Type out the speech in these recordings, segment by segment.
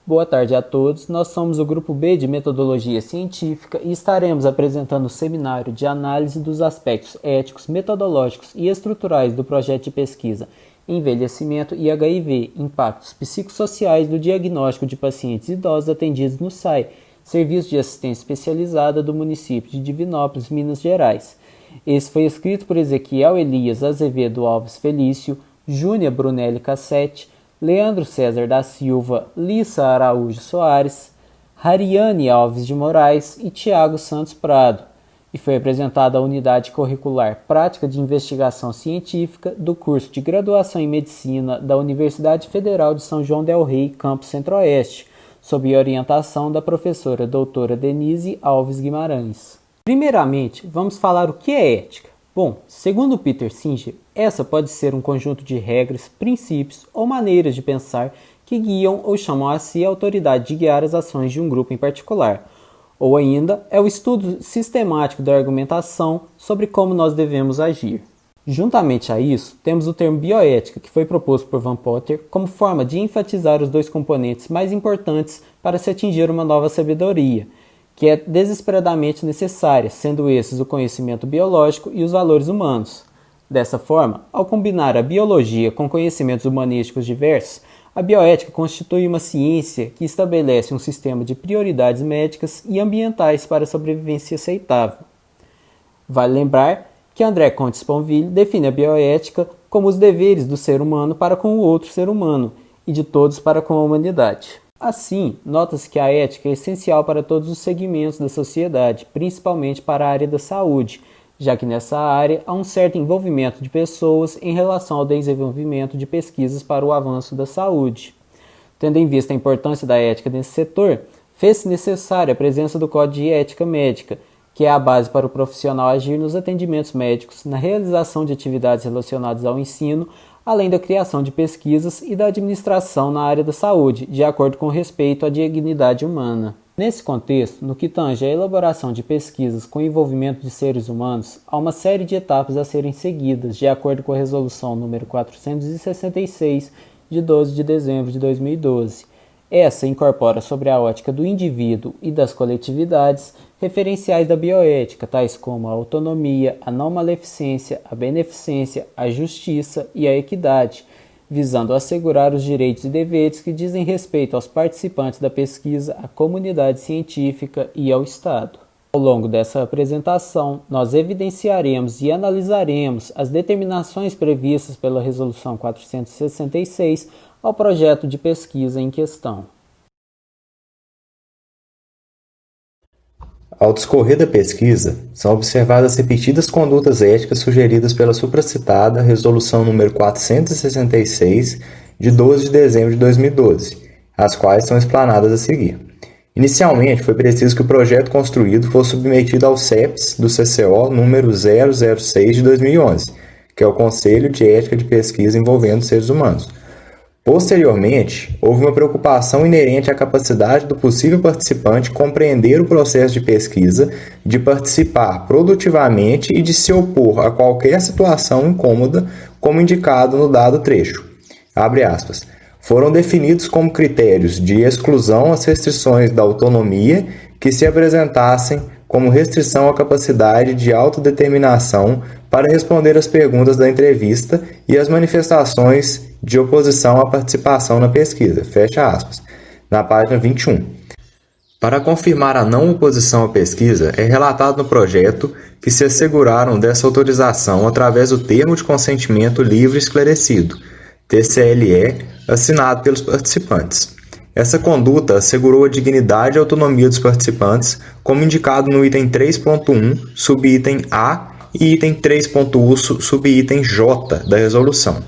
Boa tarde a todos. Nós somos o Grupo B de Metodologia Científica e estaremos apresentando o seminário de análise dos aspectos éticos, metodológicos e estruturais do projeto de pesquisa Envelhecimento e HIV, Impactos Psicossociais do Diagnóstico de Pacientes Idosos Atendidos no SAI, Serviço de Assistência Especializada do município de Divinópolis, Minas Gerais. Esse foi escrito por Ezequiel Elias Azevedo Alves Felício, Júnia Brunelli Cassetti, Leandro César da Silva, Lissa Araújo Soares, Hariane Alves de Moraes e Tiago Santos Prado, e foi apresentada a unidade curricular Prática de Investigação Científica do curso de Graduação em Medicina da Universidade Federal de São João del Rei, Campus Centro-Oeste, sob orientação da professora doutora Denise Alves Guimarães. Primeiramente, vamos falar o que é ética. Bom, segundo Peter Singer, essa pode ser um conjunto de regras, princípios ou maneiras de pensar que guiam ou chamam a si a autoridade de guiar as ações de um grupo em particular. Ou ainda, é o estudo sistemático da argumentação sobre como nós devemos agir. Juntamente a isso, temos o termo bioética, que foi proposto por Van Potter como forma de enfatizar os dois componentes mais importantes para se atingir uma nova sabedoria, que é desesperadamente necessária, sendo esses o conhecimento biológico e os valores humanos. Dessa forma, ao combinar a biologia com conhecimentos humanísticos diversos, a bioética constitui uma ciência que estabelece um sistema de prioridades médicas e ambientais para a sobrevivência aceitável. Vale lembrar que André Comte Sponville define a bioética como os deveres do ser humano para com o outro ser humano e de todos para com a humanidade. Assim, nota-se que a ética é essencial para todos os segmentos da sociedade, principalmente para a área da saúde, já que nessa área há um certo envolvimento de pessoas em relação ao desenvolvimento de pesquisas para o avanço da saúde. Tendo em vista a importância da ética nesse setor, fez-se necessária a presença do Código de Ética Médica, que é a base para o profissional agir nos atendimentos médicos, na realização de atividades relacionadas ao ensino, além da criação de pesquisas e da administração na área da saúde, de acordo com o respeito à dignidade humana. Nesse contexto, no que tange à elaboração de pesquisas com envolvimento de seres humanos, há uma série de etapas a serem seguidas, de acordo com a Resolução nº 466, de 12 de dezembro de 2012. Essa incorpora sobre a ótica do indivíduo e das coletividades referenciais da bioética, tais como a autonomia, a não maleficência, a beneficência, a justiça e a equidade, visando assegurar os direitos e deveres que dizem respeito aos participantes da pesquisa, à comunidade científica e ao Estado. Ao longo dessa apresentação, nós evidenciaremos e analisaremos as determinações previstas pela Resolução 466 ao projeto de pesquisa em questão. Ao discorrer da pesquisa, são observadas repetidas condutas éticas sugeridas pela supracitada Resolução nº 466, de 12 de dezembro de 2012, as quais são explanadas a seguir. Inicialmente, foi preciso que o projeto construído fosse submetido ao CEPS do CCO número 006 de 2011, que é o Conselho de Ética de Pesquisa envolvendo seres humanos. Posteriormente, houve uma preocupação inerente à capacidade do possível participante compreender o processo de pesquisa, de participar produtivamente e de se opor a qualquer situação incômoda, como indicado no dado trecho. Abre aspas. Foram definidos como critérios de exclusão as restrições da autonomia que se apresentassem como restrição à capacidade de autodeterminação para responder às perguntas da entrevista e as manifestações de oposição à participação na pesquisa. Fecha aspas. Na página 21. Para confirmar a não oposição à pesquisa, é relatado no projeto que se asseguraram dessa autorização através do termo de consentimento livre e esclarecido, TCLE, assinado pelos participantes. Essa conduta assegurou a dignidade e autonomia dos participantes, como indicado no item 3.1, subitem A e item 3.1, subitem J da resolução.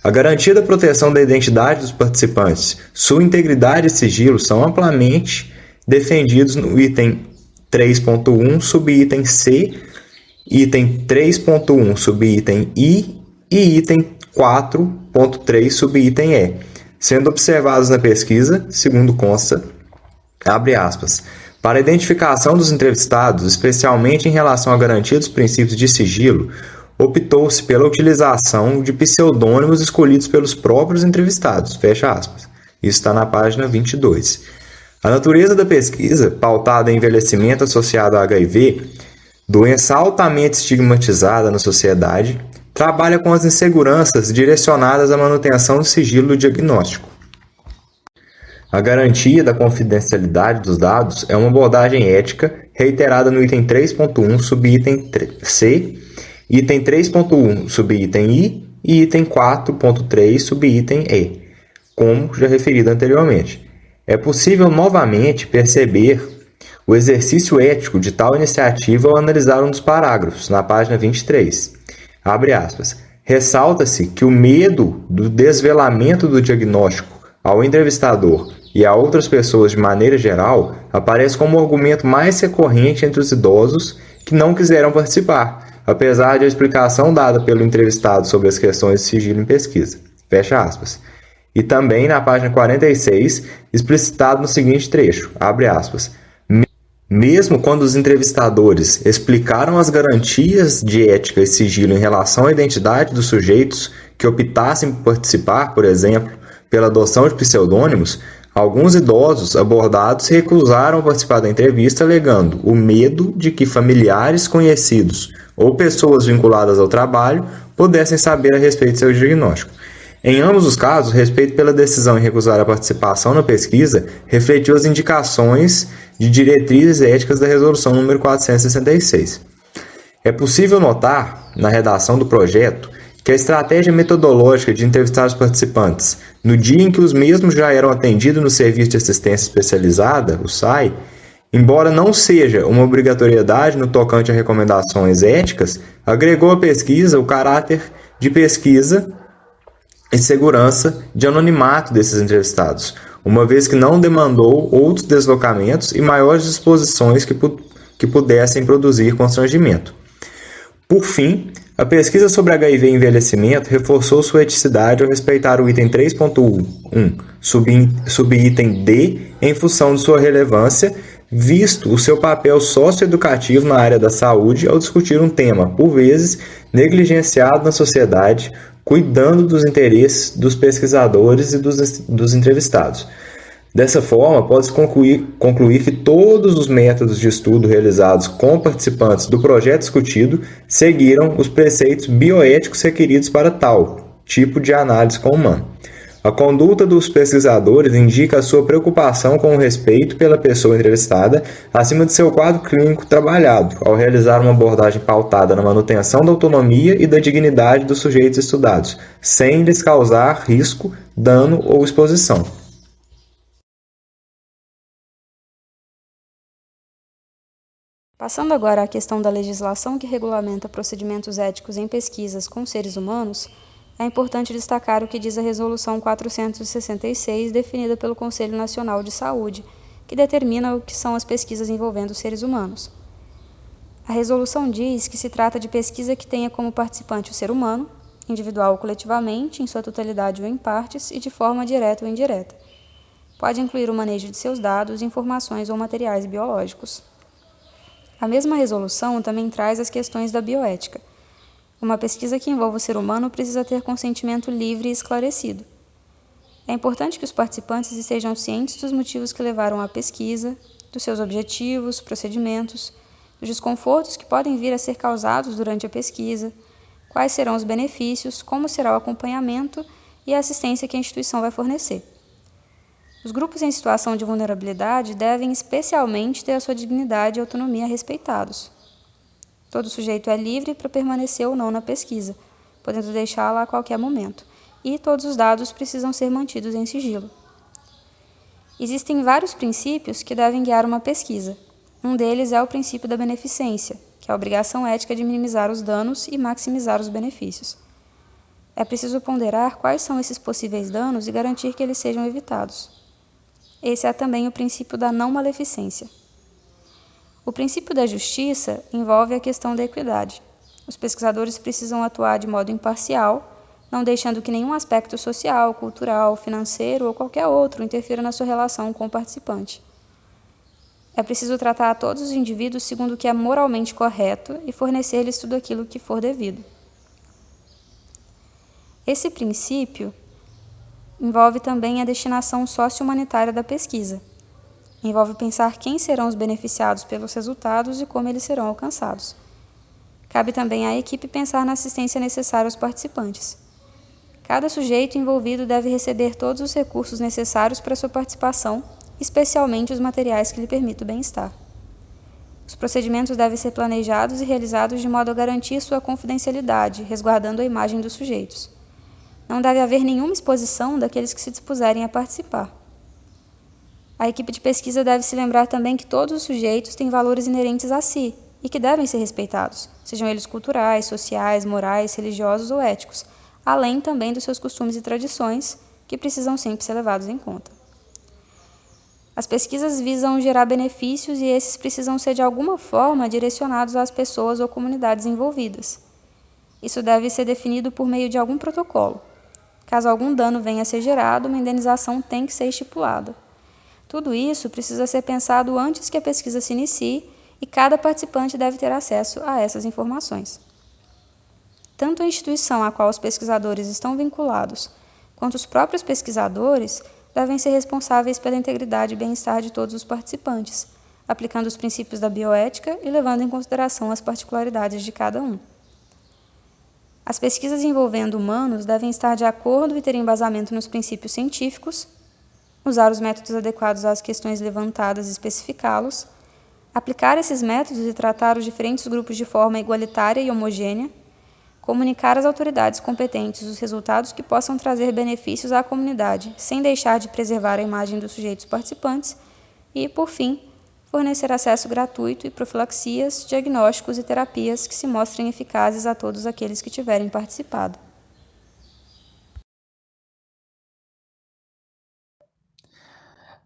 A garantia da proteção da identidade dos participantes, sua integridade e sigilo são amplamente defendidos no item 3.1, subitem C, item 3.1, subitem I e item 4.3, subitem E, sendo observados na pesquisa, segundo consta, abre aspas, para a identificação dos entrevistados, especialmente em relação à garantia dos princípios de sigilo, optou-se pela utilização de pseudônimos escolhidos pelos próprios entrevistados, fecha aspas. Isso está na página 22. A natureza da pesquisa, pautada em envelhecimento associado a HIV, doença altamente estigmatizada na sociedade, trabalha com as inseguranças direcionadas à manutenção do sigilo do diagnóstico. A garantia da confidencialidade dos dados é uma abordagem ética reiterada no item 3.1, subitem C, item 3.1, subitem I e item 4.3, subitem E, como já referido anteriormente. É possível novamente perceber o exercício ético de tal iniciativa ao analisar um dos parágrafos, na página 23. Abre aspas. Ressalta-se que o medo do desvelamento do diagnóstico ao entrevistador e a outras pessoas de maneira geral aparece como o argumento mais recorrente entre os idosos que não quiseram participar, apesar de a explicação dada pelo entrevistado sobre as questões de sigilo em pesquisa. Fecha aspas. E também na página 46, explicitado no seguinte trecho, abre aspas. Mesmo quando os entrevistadores explicaram as garantias de ética e sigilo em relação à identidade dos sujeitos que optassem por participar, por exemplo, pela adoção de pseudônimos, alguns idosos abordados se recusaram a participar da entrevista alegando o medo de que familiares conhecidos ou pessoas vinculadas ao trabalho pudessem saber a respeito de seu diagnóstico. Em ambos os casos, o respeito pela decisão em recusar a participação na pesquisa refletiu as indicações de diretrizes éticas da Resolução número 466. É possível notar, na redação do projeto, que a estratégia metodológica de entrevistar os participantes no dia em que os mesmos já eram atendidos no Serviço de Assistência Especializada, o SAI, embora não seja uma obrigatoriedade no tocante a recomendações éticas, agregou à pesquisa o caráter de pesquisa e segurança de anonimato desses entrevistados, uma vez que não demandou outros deslocamentos e maiores disposições que pudessem produzir constrangimento. Por fim, a pesquisa sobre HIV e envelhecimento reforçou sua eticidade ao respeitar o item 3.1, subitem D, em função de sua relevância, visto o seu papel socioeducativo na área da saúde ao discutir um tema, por vezes, negligenciado na sociedade, cuidando dos interesses dos pesquisadores e dos entrevistados. Dessa forma, pode-se concluir que todos os métodos de estudo realizados com participantes do projeto discutido seguiram os preceitos bioéticos requeridos para tal tipo de análise com o humano. A conduta dos pesquisadores indica a sua preocupação com o respeito pela pessoa entrevistada acima de seu quadro clínico trabalhado, ao realizar uma abordagem pautada na manutenção da autonomia e da dignidade dos sujeitos estudados, sem lhes causar risco, dano ou exposição. Passando agora à questão da legislação que regulamenta procedimentos éticos em pesquisas com seres humanos, é importante destacar o que diz a Resolução 466, definida pelo Conselho Nacional de Saúde, que determina o que são as pesquisas envolvendo seres humanos. A resolução diz que se trata de pesquisa que tenha como participante o ser humano, individual ou coletivamente, em sua totalidade ou em partes, e de forma direta ou indireta. Pode incluir o manejo de seus dados, informações ou materiais biológicos. A mesma resolução também traz as questões da bioética. Uma pesquisa que envolva o ser humano precisa ter consentimento livre e esclarecido. É importante que os participantes estejam cientes dos motivos que levaram à pesquisa, dos seus objetivos, procedimentos, dos desconfortos que podem vir a ser causados durante a pesquisa, quais serão os benefícios, como será o acompanhamento e a assistência que a instituição vai fornecer. Os grupos em situação de vulnerabilidade devem especialmente ter a sua dignidade e autonomia respeitados. Todo sujeito é livre para permanecer ou não na pesquisa, podendo deixá-la a qualquer momento, e todos os dados precisam ser mantidos em sigilo. Existem vários princípios que devem guiar uma pesquisa. Um deles é o princípio da beneficência, que é a obrigação ética de minimizar os danos e maximizar os benefícios. É preciso ponderar quais são esses possíveis danos e garantir que eles sejam evitados. Esse é também o princípio da não maleficência. O princípio da justiça envolve a questão da equidade. Os pesquisadores precisam atuar de modo imparcial, não deixando que nenhum aspecto social, cultural, financeiro ou qualquer outro interfira na sua relação com o participante. É preciso tratar a todos os indivíduos segundo o que é moralmente correto e fornecer-lhes tudo aquilo que for devido. Esse princípio envolve também a destinação socio-humanitária da pesquisa. Envolve pensar quem serão os beneficiados pelos resultados e como eles serão alcançados. Cabe também à equipe pensar na assistência necessária aos participantes. Cada sujeito envolvido deve receber todos os recursos necessários para sua participação, especialmente os materiais que lhe permitam o bem-estar. Os procedimentos devem ser planejados e realizados de modo a garantir sua confidencialidade, resguardando a imagem dos sujeitos. Não deve haver nenhuma exposição daqueles que se dispuserem a participar. A equipe de pesquisa deve se lembrar também que todos os sujeitos têm valores inerentes a si e que devem ser respeitados, sejam eles culturais, sociais, morais, religiosos ou éticos, além também dos seus costumes e tradições, que precisam sempre ser levados em conta. As pesquisas visam gerar benefícios e esses precisam ser de alguma forma direcionados às pessoas ou comunidades envolvidas. Isso deve ser definido por meio de algum protocolo. Caso algum dano venha a ser gerado, uma indenização tem que ser estipulada. Tudo isso precisa ser pensado antes que a pesquisa se inicie e cada participante deve ter acesso a essas informações. Tanto a instituição a qual os pesquisadores estão vinculados, quanto os próprios pesquisadores devem ser responsáveis pela integridade e bem-estar de todos os participantes, aplicando os princípios da bioética e levando em consideração as particularidades de cada um. As pesquisas envolvendo humanos devem estar de acordo e ter embasamento nos princípios científicos, usar os métodos adequados às questões levantadas e especificá-los, aplicar esses métodos e tratar os diferentes grupos de forma igualitária e homogênea, comunicar às autoridades competentes os resultados que possam trazer benefícios à comunidade, sem deixar de preservar a imagem dos sujeitos participantes e, por fim, fornecer acesso gratuito e profilaxias, diagnósticos e terapias que se mostrem eficazes a todos aqueles que tiverem participado.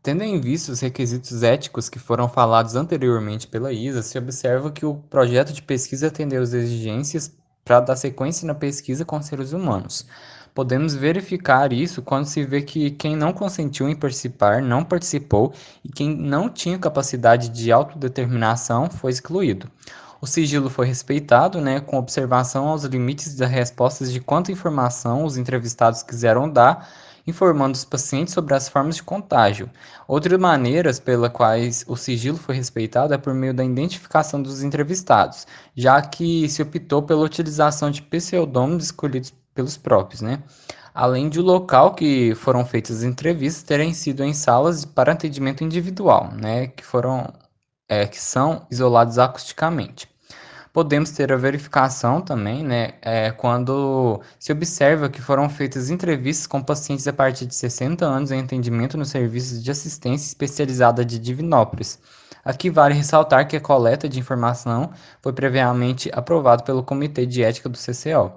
Tendo em vista os requisitos éticos que foram falados anteriormente pela Isa, se observa que o projeto de pesquisa atendeu às exigências para dar sequência na pesquisa com seres humanos. Podemos verificar isso quando se vê que quem não consentiu em participar não participou e quem não tinha capacidade de autodeterminação foi excluído. O sigilo foi respeitado, com observação aos limites das respostas de quanta informação os entrevistados quiseram dar, informando os pacientes sobre as formas de contágio. Outras maneiras pelas quais o sigilo foi respeitado é por meio da identificação dos entrevistados, já que se optou pela utilização de pseudônimos escolhidos pelos próprios, além de o local que foram feitas as entrevistas terem sido em salas para atendimento individual, que são isolados acusticamente. Podemos ter a verificação também, quando se observa que foram feitas entrevistas com pacientes a partir de 60 anos em atendimento nos serviços de assistência especializada de Divinópolis. Aqui vale ressaltar que a coleta de informação foi previamente aprovada pelo Comitê de Ética do CCO.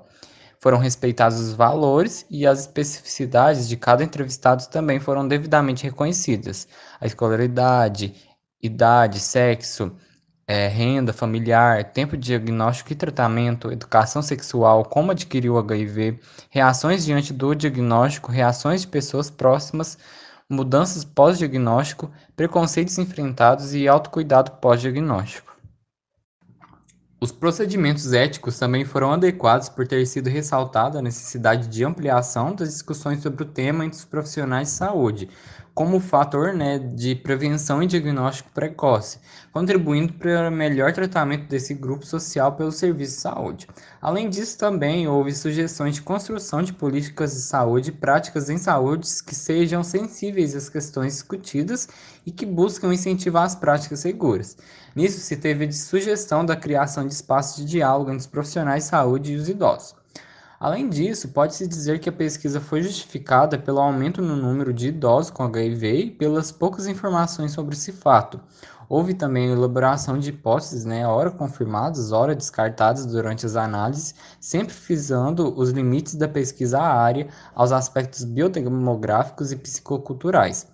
Foram respeitados os valores e as especificidades de cada entrevistado também foram devidamente reconhecidas. A escolaridade, idade, sexo, renda familiar, tempo de diagnóstico e tratamento, educação sexual, como adquirir o HIV, reações diante do diagnóstico, reações de pessoas próximas, mudanças pós-diagnóstico, preconceitos enfrentados e autocuidado pós-diagnóstico. Os procedimentos éticos também foram adequados por ter sido ressaltada a necessidade de ampliação das discussões sobre o tema entre os profissionais de saúde, como fator de prevenção e diagnóstico precoce, contribuindo para o melhor tratamento desse grupo social pelo serviço de saúde. Além disso, também houve sugestões de construção de políticas de saúde e práticas em saúde que sejam sensíveis às questões discutidas e que buscam incentivar as práticas seguras. Nisso, se teve de sugestão da criação de espaços de diálogo entre os profissionais de saúde e os idosos. Além disso, pode-se dizer que a pesquisa foi justificada pelo aumento no número de idosos com HIV e pelas poucas informações sobre esse fato. Houve também a elaboração de hipóteses, ora confirmadas, ora descartadas durante as análises, sempre visando os limites da pesquisa à área, aos aspectos biodemográficos e psicoculturais.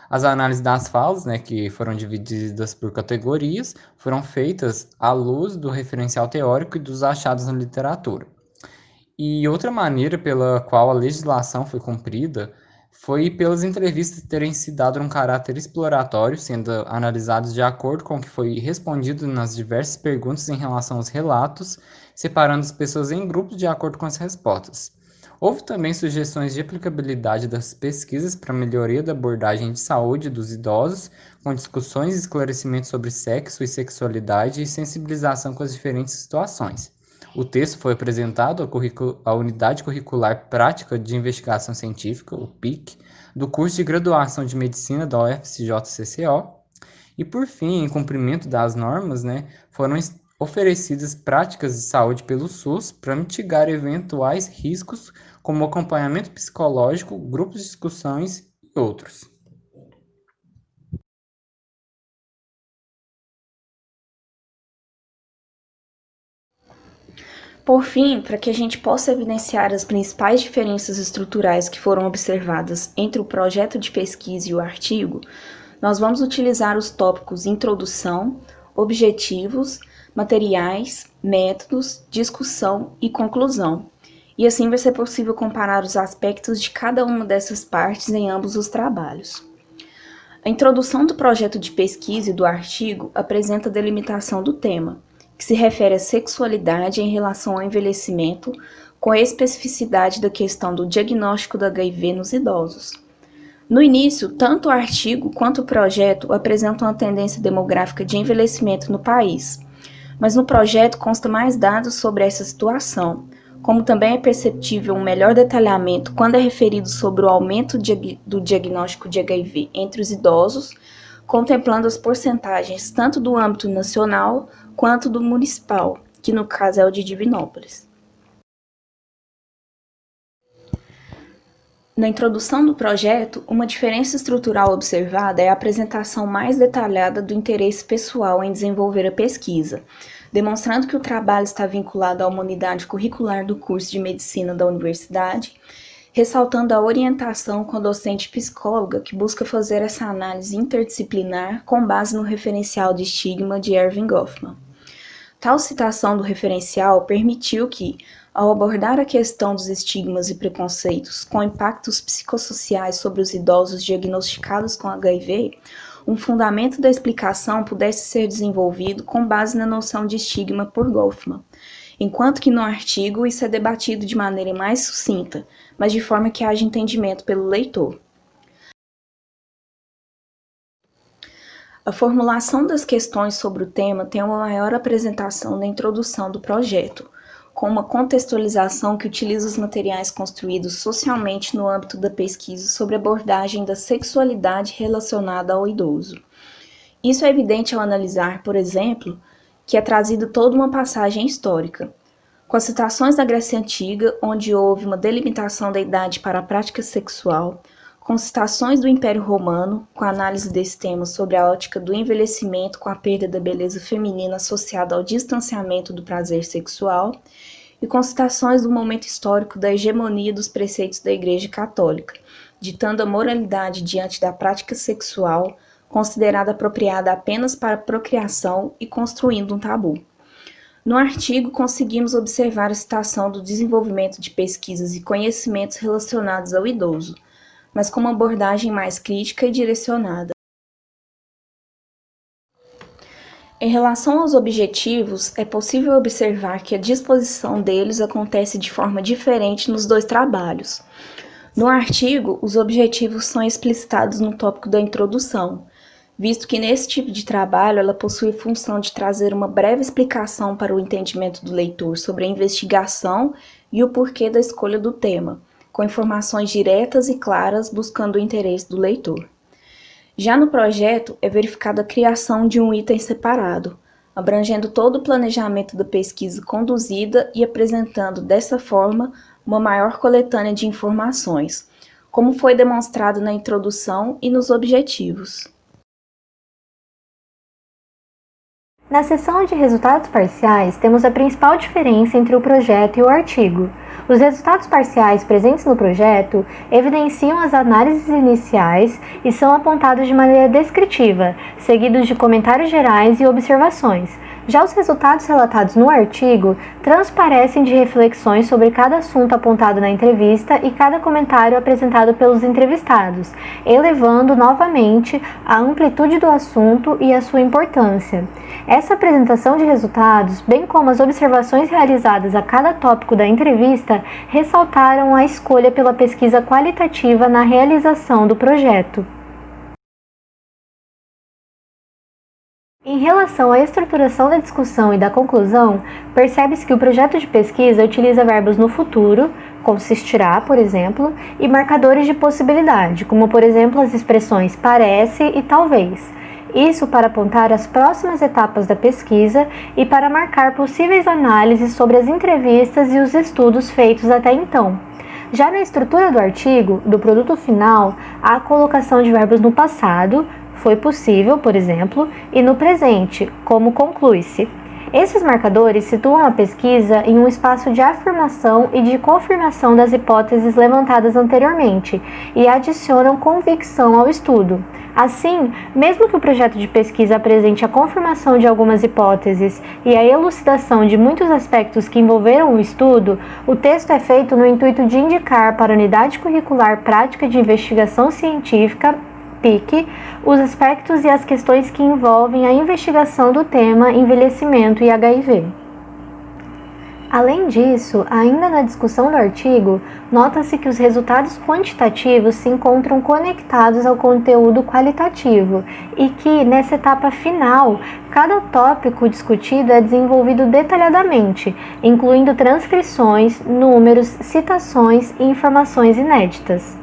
As análises das falas, que foram divididas por categorias, foram feitas à luz do referencial teórico e dos achados na literatura. E outra maneira pela qual a legislação foi cumprida foi pelas entrevistas terem se dado um caráter exploratório, sendo analisados de acordo com o que foi respondido nas diversas perguntas em relação aos relatos, separando as pessoas em grupos de acordo com as respostas. Houve também sugestões de aplicabilidade das pesquisas para melhoria da abordagem de saúde dos idosos, com discussões e esclarecimentos sobre sexo e sexualidade e sensibilização com as diferentes situações. O texto foi apresentado à Unidade Curricular Prática de Investigação Científica, o PIC, do curso de graduação de Medicina da UFCJ-CCO. E, por fim, em cumprimento das normas, foram oferecidas práticas de saúde pelo SUS para mitigar eventuais riscos, como acompanhamento psicológico, grupos de discussões e outros. Por fim, para que a gente possa evidenciar as principais diferenças estruturais que foram observadas entre o projeto de pesquisa e o artigo, nós vamos utilizar os tópicos introdução, objetivos, materiais, métodos, discussão e conclusão. E assim vai ser possível comparar os aspectos de cada uma dessas partes em ambos os trabalhos. A introdução do projeto de pesquisa e do artigo apresenta a delimitação do tema, que se refere à sexualidade em relação ao envelhecimento, com a especificidade da questão do diagnóstico do HIV nos idosos. No início, tanto o artigo quanto o projeto apresentam uma tendência demográfica de envelhecimento no país, mas no projeto consta mais dados sobre essa situação, como também é perceptível um melhor detalhamento quando é referido sobre o aumento do diagnóstico de HIV entre os idosos, contemplando as porcentagens tanto do âmbito nacional quanto do municipal, que no caso é o de Divinópolis. Na introdução do projeto, uma diferença estrutural observada é a apresentação mais detalhada do interesse pessoal em desenvolver a pesquisa, demonstrando que o trabalho está vinculado a uma unidade curricular do curso de medicina da universidade, ressaltando a orientação com a docente psicóloga que busca fazer essa análise interdisciplinar com base no referencial de estigma de Erving Goffman. Tal citação do referencial permitiu que, ao abordar a questão dos estigmas e preconceitos com impactos psicossociais sobre os idosos diagnosticados com HIV, um fundamento da explicação pudesse ser desenvolvido com base na noção de estigma por Goffman, enquanto que no artigo isso é debatido de maneira mais sucinta, mas de forma que haja entendimento pelo leitor. A formulação das questões sobre o tema tem uma maior apresentação na introdução do projeto, com uma contextualização que utiliza os materiais construídos socialmente no âmbito da pesquisa sobre a abordagem da sexualidade relacionada ao idoso. Isso é evidente ao analisar, por exemplo, que é trazida toda uma passagem histórica, com as citações da Grécia Antiga, onde houve uma delimitação da idade para a prática sexual, com citações do Império Romano, com a análise desse tema sobre a ótica do envelhecimento com a perda da beleza feminina associada ao distanciamento do prazer sexual, e com citações do momento histórico da hegemonia dos preceitos da Igreja Católica, ditando a moralidade diante da prática sexual, considerada apropriada apenas para a procriação e construindo um tabu. No artigo, conseguimos observar a citação do desenvolvimento de pesquisas e conhecimentos relacionados ao idoso, mas com uma abordagem mais crítica e direcionada. Em relação aos objetivos, é possível observar que a disposição deles acontece de forma diferente nos dois trabalhos. No artigo, os objetivos são explicitados no tópico da introdução, visto que nesse tipo de trabalho ela possui a função de trazer uma breve explicação para o entendimento do leitor sobre a investigação e o porquê da escolha do tema, com informações diretas e claras buscando o interesse do leitor. Já no projeto, é verificada a criação de um item separado, abrangendo todo o planejamento da pesquisa conduzida e apresentando, dessa forma, uma maior coletânea de informações, como foi demonstrado na introdução e nos objetivos. Na seção de resultados parciais, temos a principal diferença entre o projeto e o artigo. Os resultados parciais presentes no projeto evidenciam as análises iniciais e são apontados de maneira descritiva, seguidos de comentários gerais e observações. Já os resultados relatados no artigo transparecem de reflexões sobre cada assunto apontado na entrevista e cada comentário apresentado pelos entrevistados, elevando novamente a amplitude do assunto e a sua importância. Essa apresentação de resultados, bem como as observações realizadas a cada tópico da entrevista, entrevista ressaltaram a escolha pela pesquisa qualitativa na realização do projeto. Em relação à estruturação da discussão e da conclusão, percebe-se que o projeto de pesquisa utiliza verbos no futuro, consistirá, por exemplo, e marcadores de possibilidade, como por exemplo as expressões parece e talvez. Isso para apontar as próximas etapas da pesquisa e para marcar possíveis análises sobre as entrevistas e os estudos feitos até então. Já na estrutura do artigo, do produto final, há a colocação de verbos no passado, foi possível, por exemplo, e no presente, como conclui-se. Esses marcadores situam a pesquisa em um espaço de afirmação e de confirmação das hipóteses levantadas anteriormente e adicionam convicção ao estudo. Assim, mesmo que o projeto de pesquisa apresente a confirmação de algumas hipóteses e a elucidação de muitos aspectos que envolveram o estudo, o texto é feito no intuito de indicar para a Unidade Curricular Prática de Investigação Científica PIC, os aspectos e as questões que envolvem a investigação do tema envelhecimento e HIV. Além disso, ainda na discussão do artigo, nota-se que os resultados quantitativos se encontram conectados ao conteúdo qualitativo e que, nessa etapa final, cada tópico discutido é desenvolvido detalhadamente, incluindo transcrições, números, citações e informações inéditas.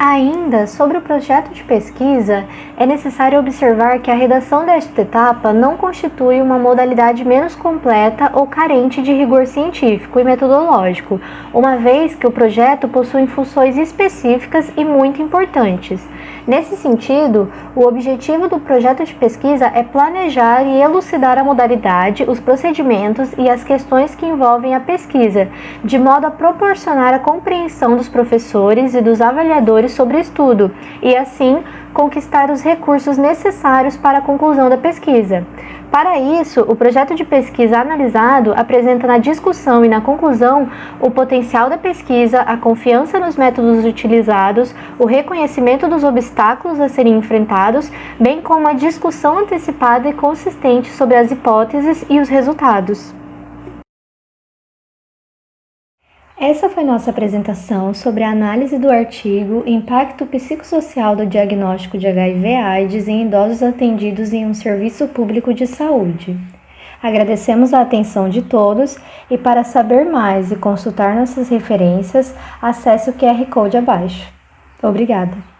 Ainda sobre o projeto de pesquisa, é necessário observar que a redação desta etapa não constitui uma modalidade menos completa ou carente de rigor científico e metodológico, uma vez que o projeto possui funções específicas e muito importantes. Nesse sentido, o objetivo do projeto de pesquisa é planejar e elucidar a modalidade, os procedimentos e as questões que envolvem a pesquisa, de modo a proporcionar a compreensão dos professores e dos avaliadores sobre o estudo e, assim, conquistar os recursos necessários para a conclusão da pesquisa. Para isso, o projeto de pesquisa analisado apresenta na discussão e na conclusão o potencial da pesquisa, a confiança nos métodos utilizados, o reconhecimento dos obstáculos a serem enfrentados, bem como a discussão antecipada e consistente sobre as hipóteses e os resultados. Essa foi nossa apresentação sobre a análise do artigo Impacto Psicossocial do Diagnóstico de HIV/AIDS em idosos atendidos em um serviço público de saúde. Agradecemos a atenção de todos e para saber mais e consultar nossas referências, acesse o QR Code abaixo. Obrigada!